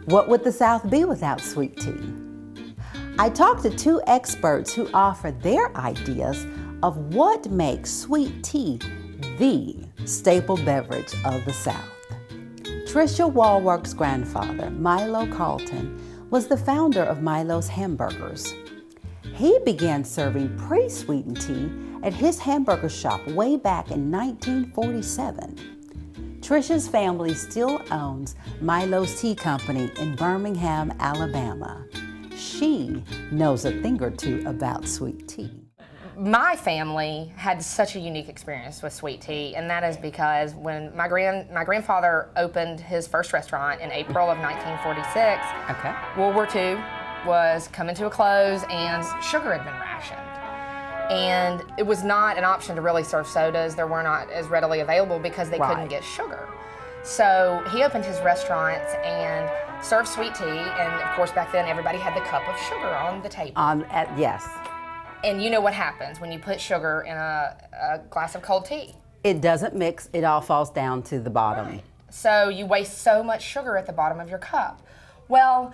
What would the South be without sweet tea? I talked to two experts who offer their ideas of what makes sweet tea the staple beverage of the South. Patricia Wallwork's grandfather, Milo Carlton, was the founder of Milo's Hamburgers. He began serving pre-sweetened tea at his hamburger shop way back in 1947. Tricia's family still owns Milo's Tea Company in Birmingham, Alabama. She knows a thing or two about sweet tea. My family had such a unique experience with sweet tea, and that is because when my grandfather opened his first restaurant in April of 1946, World War II was coming to a close and sugar had been rationed. And it was not an option to really serve sodas. They were not as readily available because they couldn't get sugar. So he opened his restaurants and served sweet tea, and of course back then everybody had the cup of sugar on the table. Yes. And you know what happens when you put sugar in a glass of cold tea? It doesn't mix, it all falls down to the bottom. Right. So you waste so much sugar at the bottom of your cup. Well,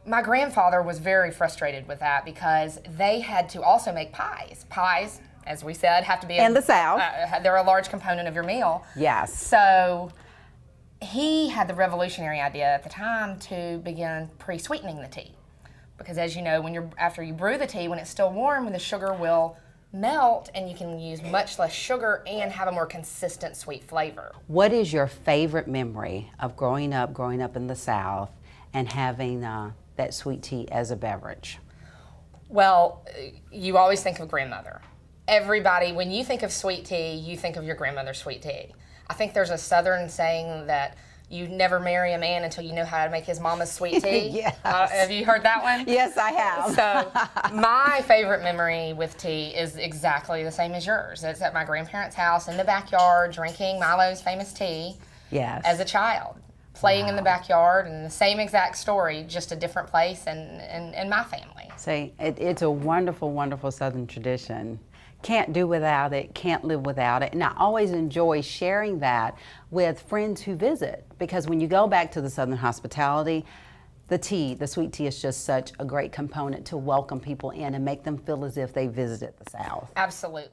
my grandfather was very frustrated with that because they had to also make pies. Pies, as we said, have to be in the South. They're a large component of your meal. Yes. So he had the revolutionary idea at the time to begin pre-sweetening the tea. Because as you know, after you brew the tea, when it's still warm, the sugar will melt and you can use much less sugar and have a more consistent sweet flavor. What is your favorite memory of growing up in the South and having that sweet tea as a beverage? Well, you always think of grandmother. Everybody, when you think of sweet tea, you think of your grandmother's sweet tea. I think there's a Southern saying that you never marry a man until you know how to make his mama's sweet tea. Yes. Have you heard that one? Yes, I have. So my favorite memory with tea is exactly the same as yours. It's at my grandparents' house in the backyard drinking Milo's famous tea as a child. Playing in the backyard, and the same exact story, just a different place and my family. See, it's a wonderful, wonderful Southern tradition. Can't do without it, can't live without it. And I always enjoy sharing that with friends who visit, because when you go back to the Southern hospitality, the sweet tea is just such a great component to welcome people in and make them feel as if they visited the South. Absolutely.